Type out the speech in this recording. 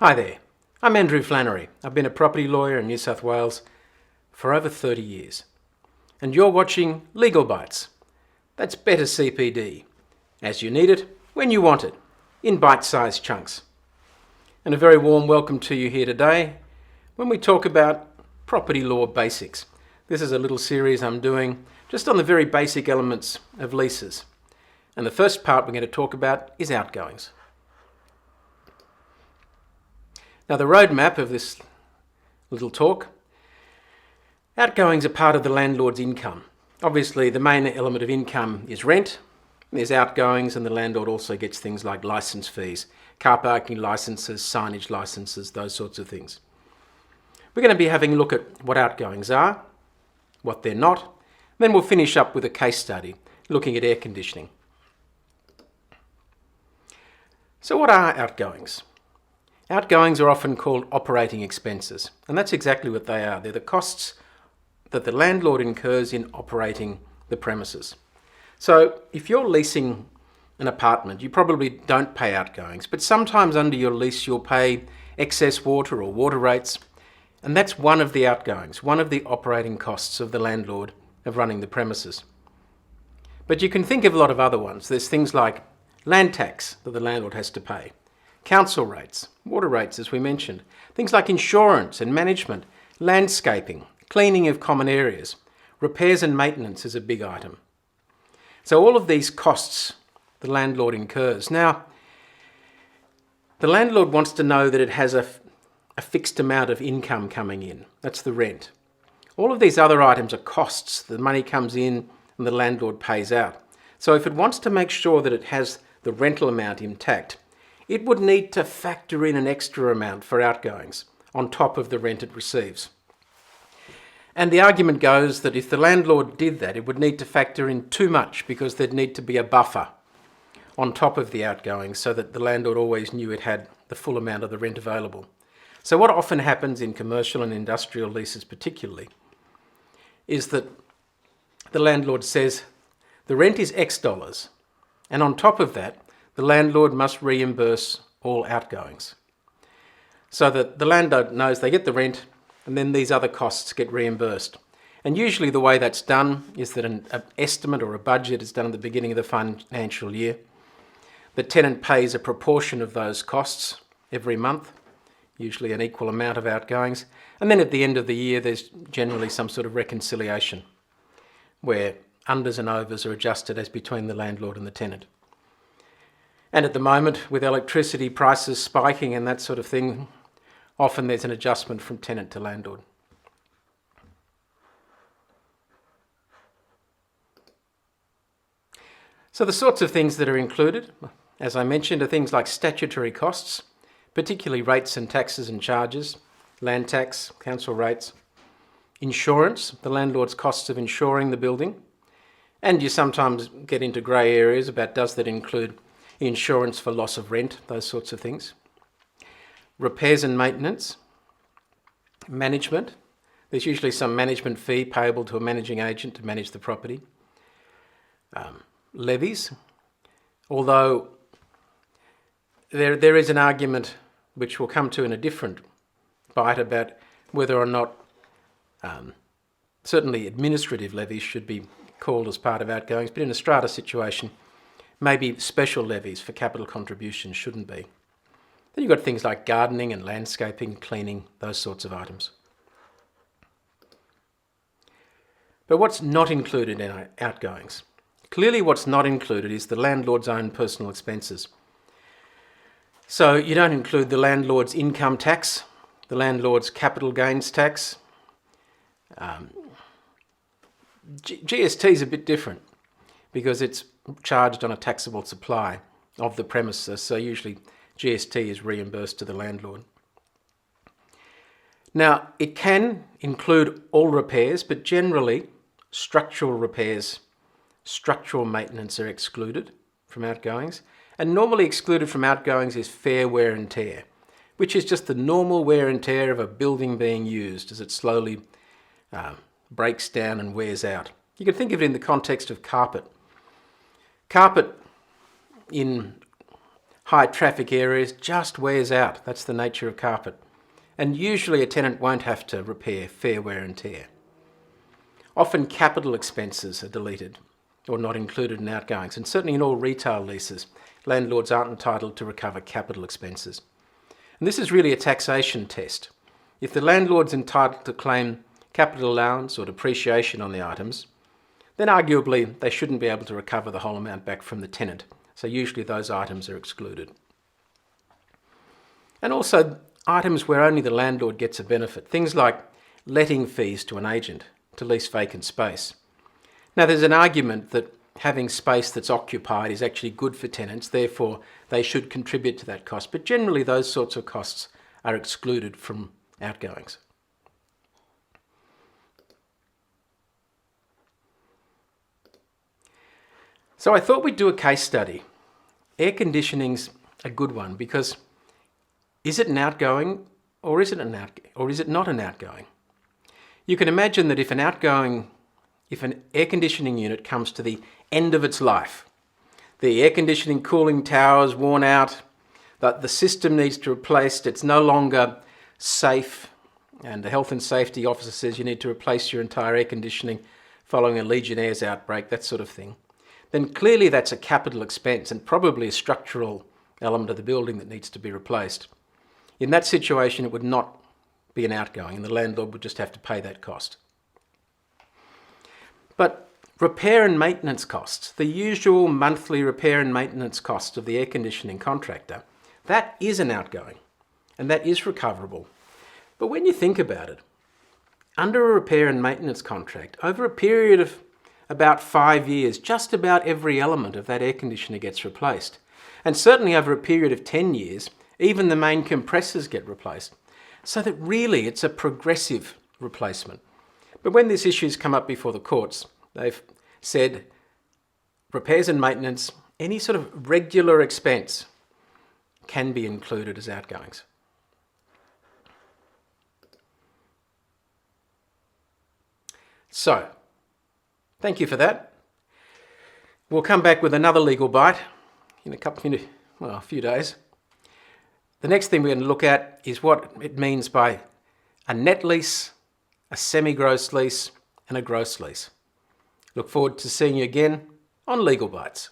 Hi there, I'm Andrew Flannery. I've been a property lawyer in New South Wales for over 30 years. And you're watching LegalBites. That's better CPD, as you need it, when you want it, in bite-sized chunks. And a very warm welcome to you here today when we talk about Property Law Basics. This is a little series I'm doing just on the very basic elements of leases. And the first part we're going to talk about is outgoings. Now, the roadmap of this little talk, outgoings are part of the landlord's income. Obviously, the main element of income is rent. There's outgoings, and the landlord also gets things like license fees, car parking licenses, signage licenses, those sorts of things. We're going to be having a look at what outgoings are, what they're not. Then we'll finish up with a case study looking at air conditioning. So what are outgoings? Outgoings are often called operating expenses, and that's exactly what they are. They're the costs that the landlord incurs in operating the premises. So if you're leasing an apartment, you probably don't pay outgoings, but sometimes under your lease you'll pay excess water or water rates, and that's one of the outgoings, one of the operating costs of the landlord of running the premises. But you can think of a lot of other ones. There's things like land tax that the landlord has to pay, council rates, water rates as we mentioned, things like insurance and management, landscaping, cleaning of common areas, repairs and maintenance is a big item. So all of these costs the landlord incurs. Now, the landlord wants to know that it has a fixed amount of income coming in. That's the rent. All of these other items are costs. The money comes in and the landlord pays out. So if it wants to make sure that it has the rental amount intact, it would need to factor in an extra amount for outgoings on top of the rent it receives. And the argument goes that if the landlord did that, it would need to factor in too much because there'd need to be a buffer on top of the outgoings so that the landlord always knew it had the full amount of the rent available. So what often happens in commercial and industrial leases particularly is that the landlord says the rent is X dollars, and on top of that, the landlord must reimburse all outgoings. So that the landlord knows they get the rent and then these other costs get reimbursed. And usually the way that's done is that an estimate or a budget is done at the beginning of the financial year. The tenant pays a proportion of those costs every month, usually an equal amount of outgoings. And then at the end of the year, there's generally some sort of reconciliation where unders and overs are adjusted as between the landlord and the tenant. And at the moment, with electricity prices spiking and that sort of thing, often there's an adjustment from tenant to landlord. So the sorts of things that are included, as I mentioned, are things like statutory costs, particularly rates and taxes and charges, land tax, council rates, insurance, the landlord's costs of insuring the building, and you sometimes get into grey areas about does that include insurance for loss of rent, those sorts of things. Repairs and maintenance. Management. There's usually some management fee payable to a managing agent to manage the property. Levies. Although there is an argument which we'll come to in a different bite about whether or not certainly administrative levies should be called as part of outgoings, but in a strata situation, maybe special levies for capital contributions shouldn't be. Then you've got things like gardening and landscaping, cleaning, those sorts of items. But what's not included in our outgoings? Clearly what's not included is the landlord's own personal expenses. So you don't include the landlord's income tax, the landlord's capital gains tax. GST is a bit different because it's charged on a taxable supply of the premises, so usually GST is reimbursed to the landlord. Now, it can include all repairs, but generally structural repairs, structural maintenance are excluded from outgoings. And normally excluded from outgoings is fair wear and tear, which is just the normal wear and tear of a building being used as it slowly breaks down and wears out. You can think of it in the context of carpet. Carpet in high traffic areas just wears out. That's the nature of carpet. And usually a tenant won't have to repair fair wear and tear. Often capital expenses are deleted or not included in outgoings, and certainly in all retail leases, landlords aren't entitled to recover capital expenses. And this is really a taxation test. If the landlord's entitled to claim capital allowance or depreciation on the items, then arguably they shouldn't be able to recover the whole amount back from the tenant. So usually those items are excluded. And also items where only the landlord gets a benefit, things like letting fees to an agent to lease vacant space. Now there's an argument that having space that's occupied is actually good for tenants, therefore they should contribute to that cost, but generally those sorts of costs are excluded from outgoings. So I thought we'd do a case study. Air conditioning's a good one because is it an outgoing or is it not an outgoing? You can imagine that if an air conditioning unit comes to the end of its life, the air conditioning cooling tower's worn out, that the system needs to be replaced, it's no longer safe, and the health and safety officer says you need to replace your entire air conditioning following a Legionnaire's outbreak, that sort of thing, then clearly that's a capital expense and probably a structural element of the building that needs to be replaced. In that situation, it would not be an outgoing and the landlord would just have to pay that cost. But repair and maintenance costs, the usual monthly repair and maintenance cost of the air conditioning contractor, that is an outgoing and that is recoverable. But when you think about it, under a repair and maintenance contract, over a period of about 5 years, just about every element of that air conditioner gets replaced. And certainly over a period of 10 years, even the main compressors get replaced. So that really it's a progressive replacement. But when these issues come up before the courts, they've said repairs and maintenance, any sort of regular expense can be included as outgoings. So, thank you for that. We'll come back with another legal bite in a few days. The next thing we're going to look at is what it means by a net lease, a semi-gross lease, and a gross lease. Look forward to seeing you again on LegalBites.